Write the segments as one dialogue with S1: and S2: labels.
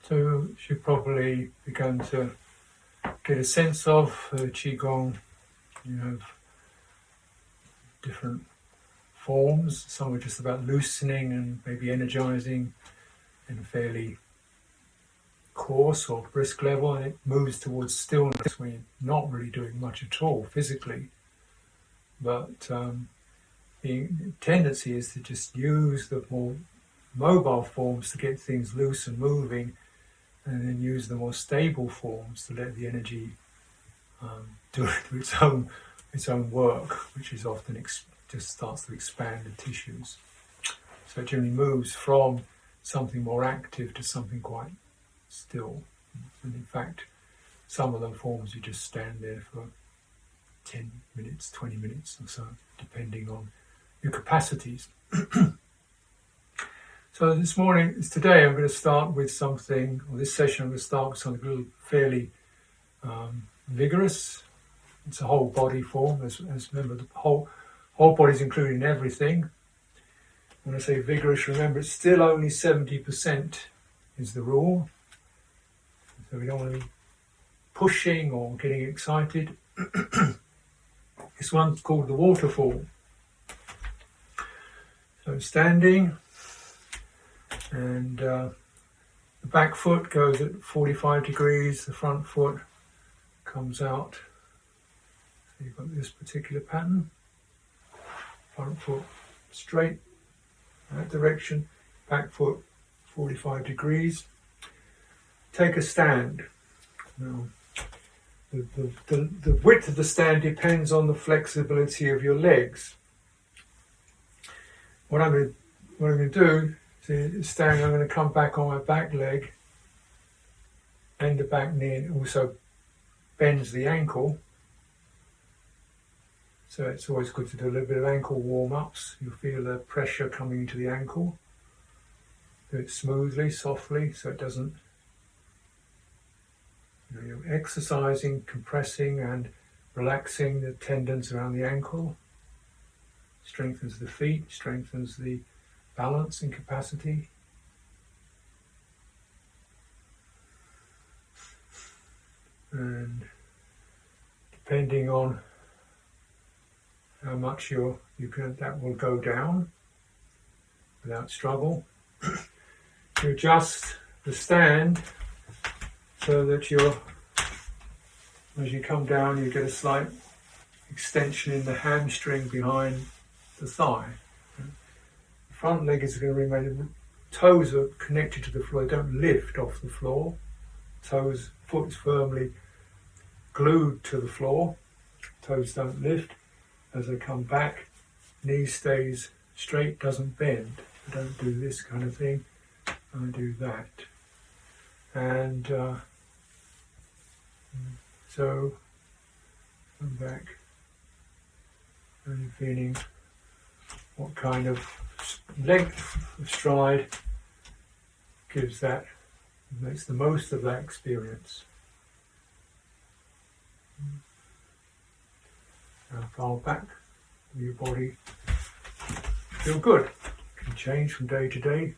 S1: So you should probably begin to get a sense of Qi Gong. You have different forms. Some are just about loosening and maybe energizing in a fairly coarse or brisk level, and it moves towards stillness when you're not really doing much at all physically. But the tendency is to just use the more mobile forms to get things loose and moving, and then use the more stable forms to let the energy do its own work, which is often just starts to expand the tissues. So it generally moves from something more active to something quite still. And in fact, some of the forms you just stand there for 10 minutes, 20 minutes or so, depending on your capacities. So today I'm going to start with something, or this session I'm going to start with something a little fairly vigorous. It's a whole body form, as remember the whole body is included in everything. When I say vigorous, remember it's still only 70% is the rule. So we don't want to be pushing or getting excited. This one's called the Waterfall. So standing, and the back foot goes at 45 degrees, the front foot comes out. So you've got this particular pattern. Front foot straight, that direction, back foot 45 degrees. Take a stand. Now, the width of the stand depends on the flexibility of your legs. What I'm going to do is stand. I'm going to come back on my back leg, bend the back knee, and also bends the ankle. So it's always good to do a little bit of ankle warm-ups. You'll feel the pressure coming into the ankle. Do it smoothly, softly, so it doesn't. You're exercising, compressing and relaxing the tendons around the ankle. Strengthens the feet, strengthens the balance and capacity. And depending on how much that will go down without struggle. You adjust the stand so that as you come down, you get a slight extension in the hamstring behind the thigh. The front leg is going to remain, toes are connected to the floor, they don't lift off the floor. Foot is firmly glued to the floor, toes don't lift. As I come back, knee stays straight, doesn't bend. I don't do this kind of thing, I do that. And so come back and feeling what kind of length of stride makes the most of that experience. Now fall back, your body feel good. It can change from day to day.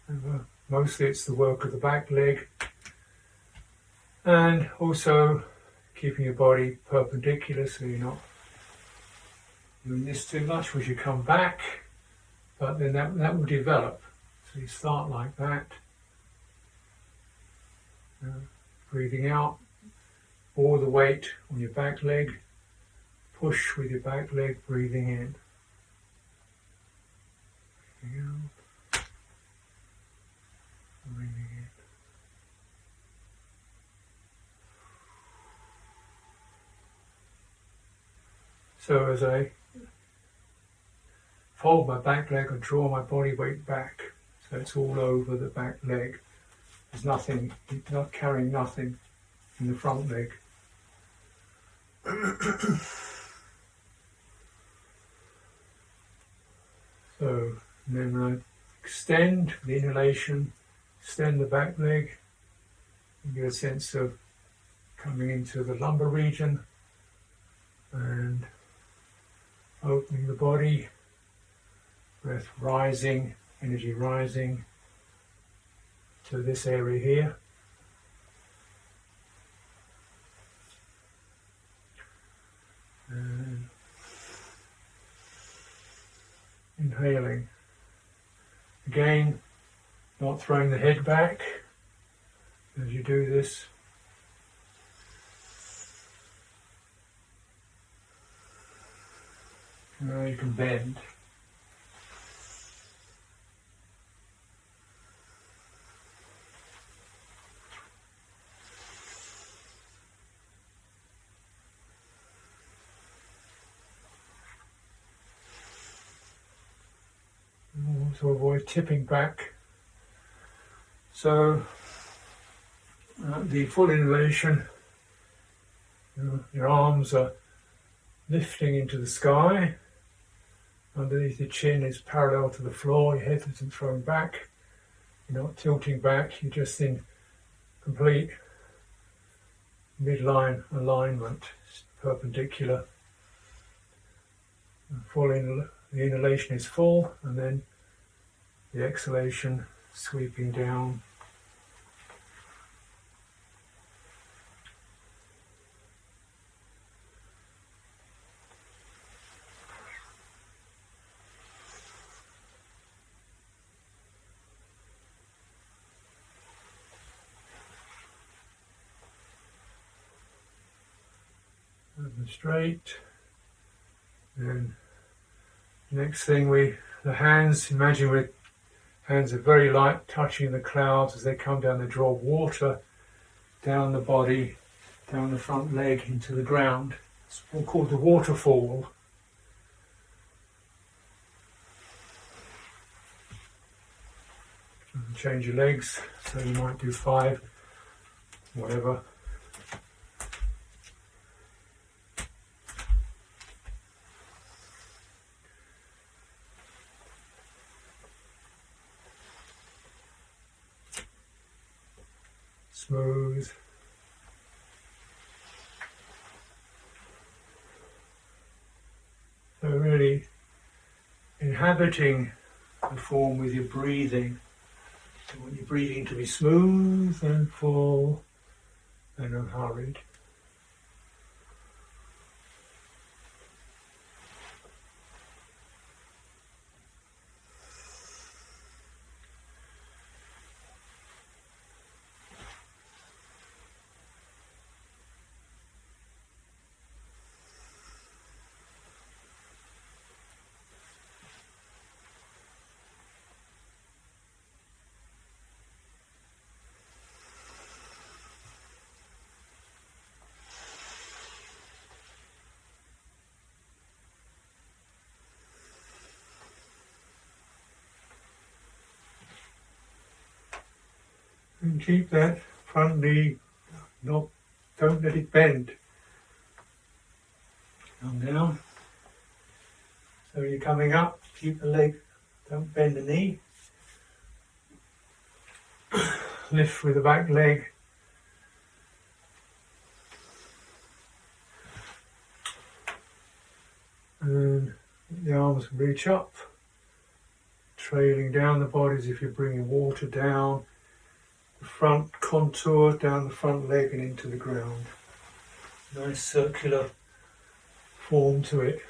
S1: And, mostly it's the work of the back leg, and also keeping your body perpendicular so you're not doing this too much as you come back, but then that will develop. So you start like that, breathing out, all the weight on your back leg, push with your back leg, breathing in. Breathing out, breathing in. So as I fold my back leg and draw my body weight back, so it's all over the back leg. There's nothing, not carrying nothing in the front leg. So then I extend the inhalation, extend the back leg, and get a sense of coming into the lumbar region and opening the body, Breath rising, energy rising to this area here. And inhaling. Again, not throwing the head back as you do this. Now you can bend. To avoid tipping back. So the full inhalation, your arms are lifting into the sky, underneath your chin is parallel to the floor, your head isn't thrown back, you're not tilting back, you're just in complete midline alignment, perpendicular. The inhalation is full, and then the exhalation sweeping down. And straight. And next thing, the hands, imagine with hands are very light, touching the clouds as they come down. They draw water down the body, down the front leg into the ground. It's called the waterfall. And change your legs, so you might do 5, whatever. Smooth. So really inhabiting the form with your breathing. You want your breathing to be smooth and full and unhurried. And keep that front knee, don't let it bend. Come down. So you're coming up, keep the leg, don't bend the knee. Lift with the back leg. And the arms reach up, trailing down the body as if you're bringing water down. The front contour down the front leg and into the ground. Nice circular form to it.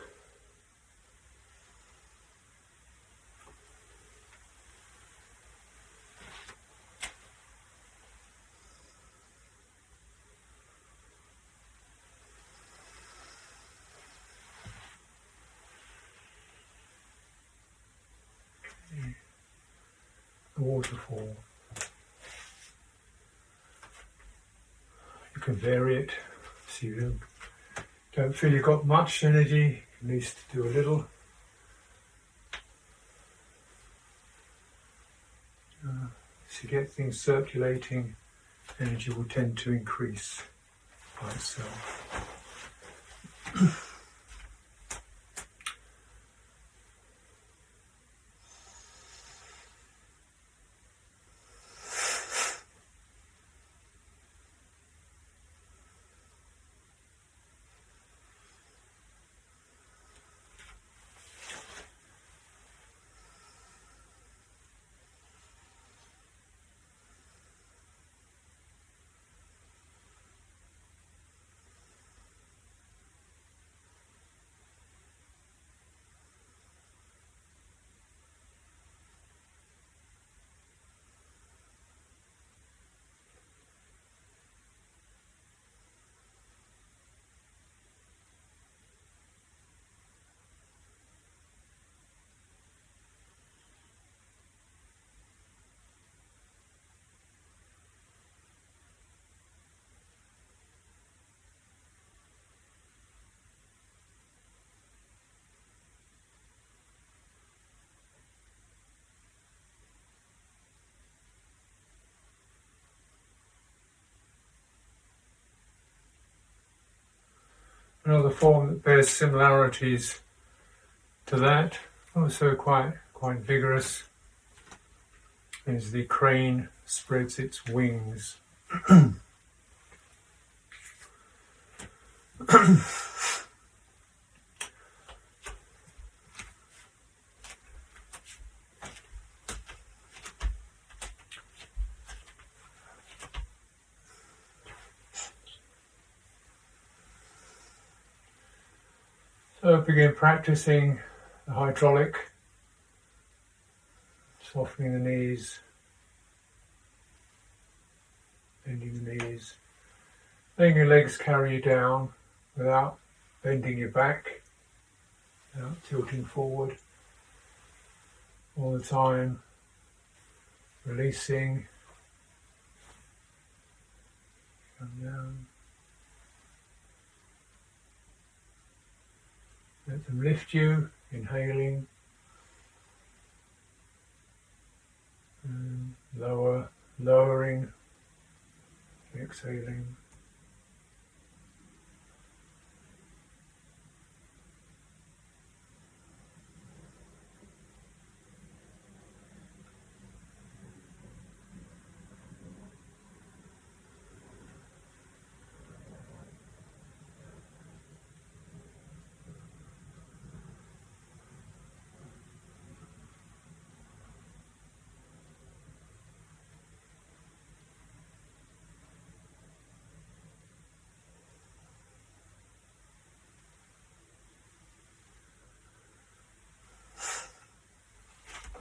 S1: The waterfall. You can vary it so you don't feel you've got much energy, at least do a little. As you get things circulating, energy will tend to increase by itself. Another form that bears similarities to that, also quite vigorous, is the crane spreads its wings. So begin practicing the hydraulic, softening the knees, bending the knees, letting your legs carry you down without bending your back, without tilting forward, all the time, releasing, come down. Let them lift you, inhaling, and lowering, exhaling.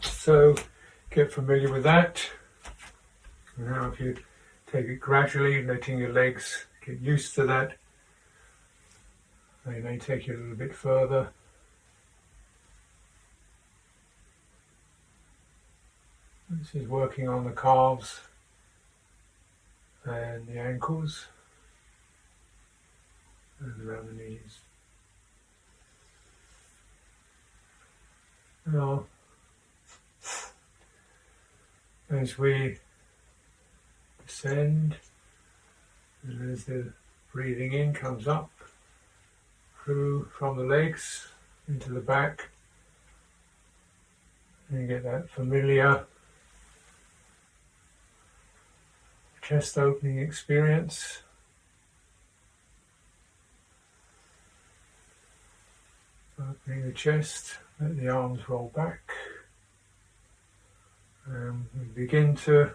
S1: So get familiar with that. Now if you take it gradually, letting your legs get used to that, they may take you a little bit further. This is working on the calves and the ankles and around the knees. Now, as we descend, and as the breathing in comes up through from the legs into the back, and you get that familiar chest opening experience. Opening the chest, let the arms roll back. We begin to,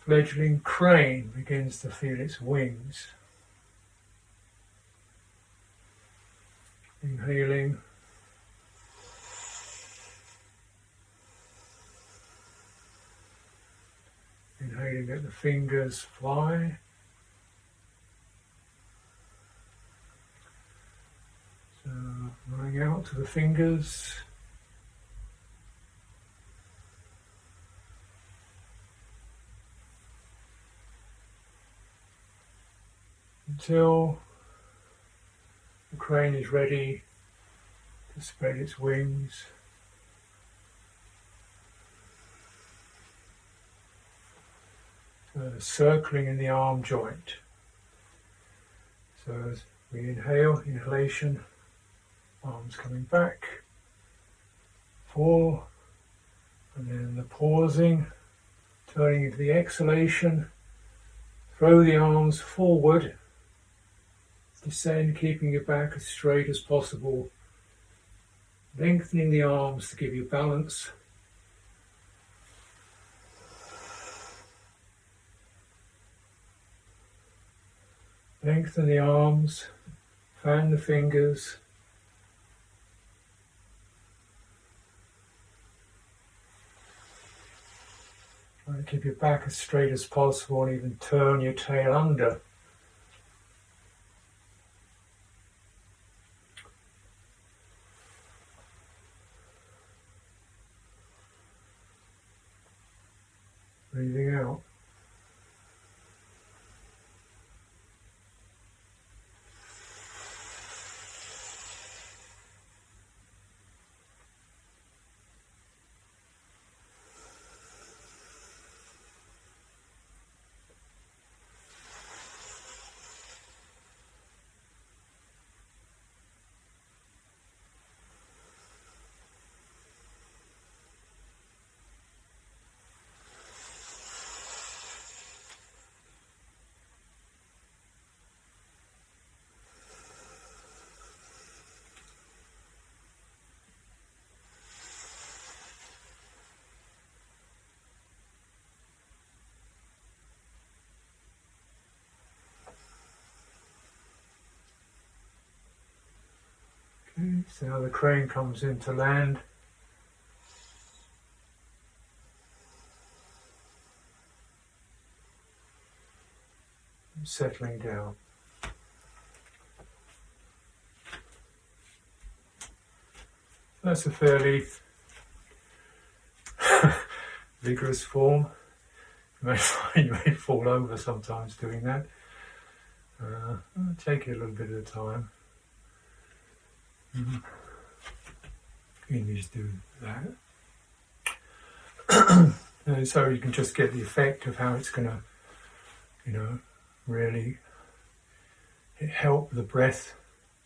S1: fledgling crane begins to feel its wings. Inhaling. Inhaling, let the fingers fly. So running out to the fingers. Until the crane is ready to spread its wings. Circling in the arm joint. So as we inhale, inhalation, arms coming back, 4, and then the pausing, turning into the exhalation, throw the arms forward, descend, keeping your back as straight as possible, lengthening the arms to give you balance. Lengthen the arms, fan the fingers. Try to keep your back as straight as possible and even turn your tail under. Breathing out. So now the crane comes into land. Settling down. That's a fairly vigorous form. You may fall over sometimes doing that. Take it a little bit at a time. You can just do that. So you can just get the effect of how it's going to, really help the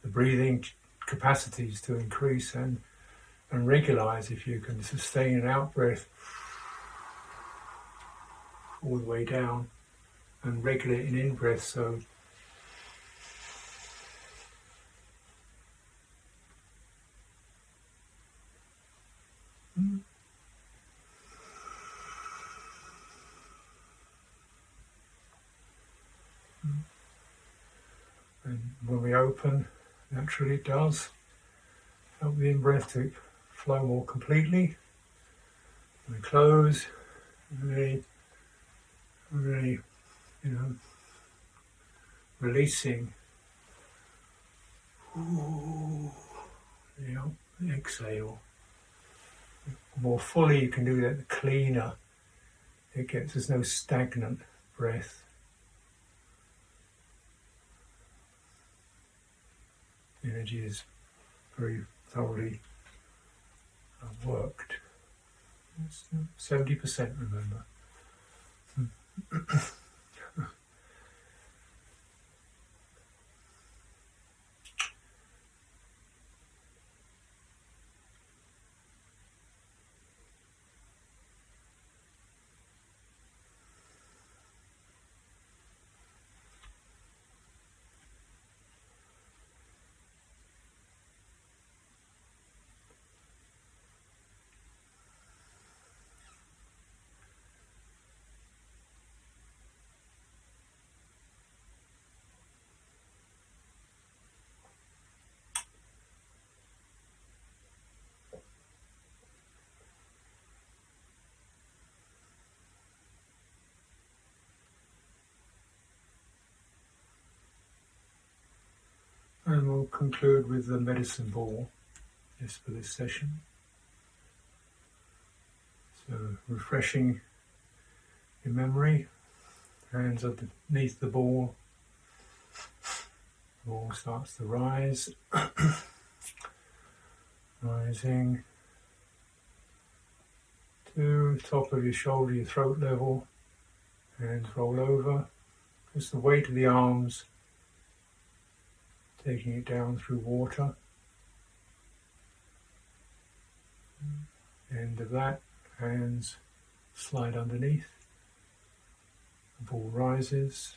S1: breathing capacities to increase and regularize. If you can sustain an out breath all the way down and regulate an in breath, so and when we open, naturally it does help the in breath to flow more completely. When we close, really, releasing. The exhale. The more fully you can do that, the cleaner it gets. There's no stagnant breath. The energy is very thoroughly worked. It's 70%, remember. And we'll conclude with the medicine ball just for this session. So refreshing your memory, hands underneath the ball. The ball starts to rise, rising to the top of your shoulder, your throat level. Hands roll over, just the weight of the arms, taking it down through water. End of that, hands slide underneath. The ball rises.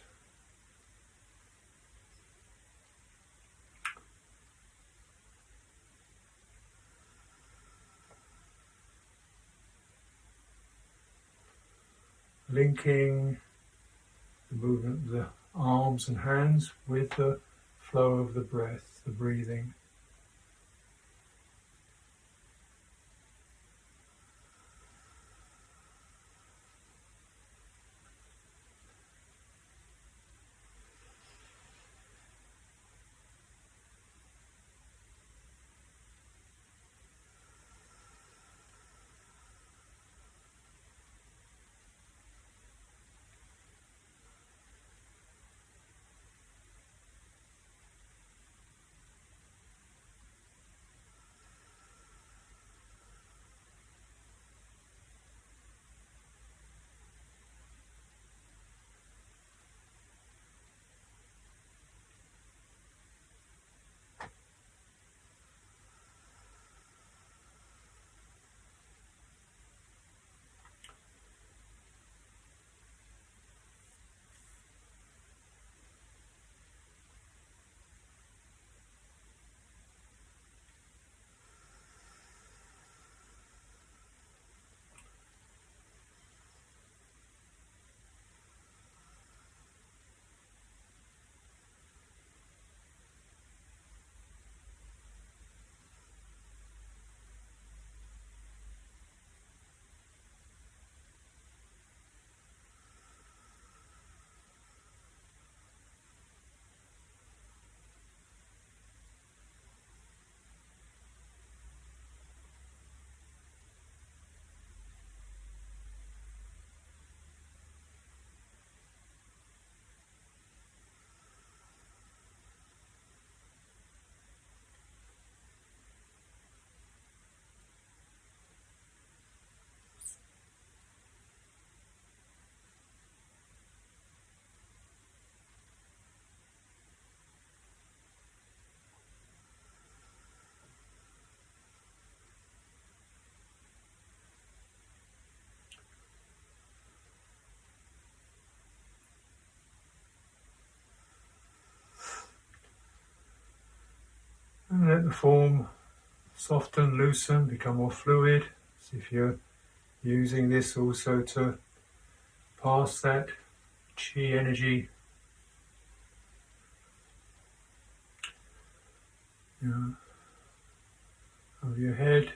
S1: Linking the movement of the arms and hands with the flow of the breath, the breathing. And let the form soften, loosen, become more fluid. As if you're using this also to pass that Qi energy, over your head,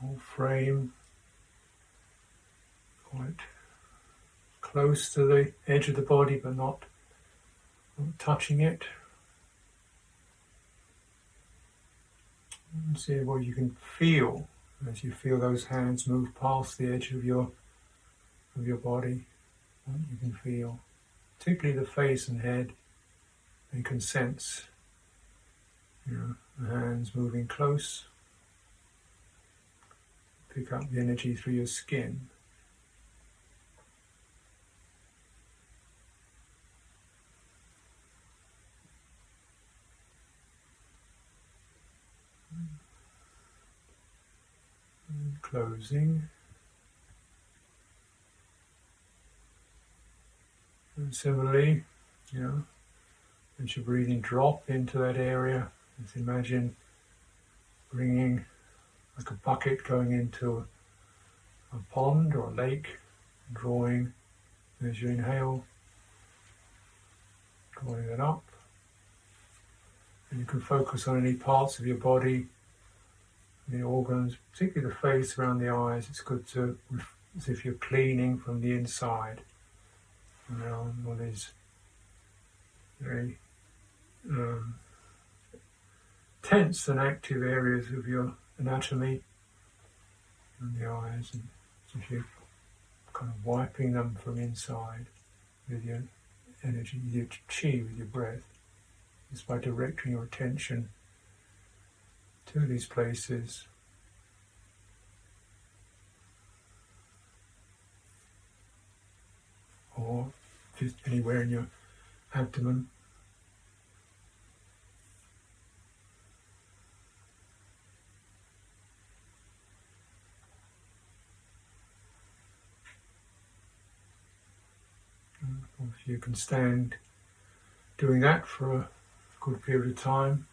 S1: whole frame, quite close to the edge of the body, but not touching it. And see what you can feel as you feel those hands move past the edge of your body. What you can feel, particularly the face and head. You can sense, the hands moving close. Pick up the energy through your skin. And closing. And similarly, as your breathing drop into that area, just imagine bringing like a bucket going into a pond or a lake, drawing as you inhale, drawing it up. And you can focus on any parts of your body, the organs, particularly the face around the eyes. It's good to, as if you're cleaning from the inside. All these very tense and active areas of your anatomy and the eyes, and as if you're kind of wiping them from inside with your energy, with your Qi, with your breath, just by directing your attention to these places. Or just anywhere in your abdomen. If you can stand doing that for a good period of time,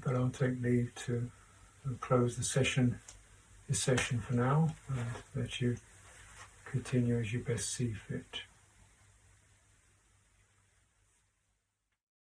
S1: but I'll take leave to close this session for now, and let you continue as you best see fit.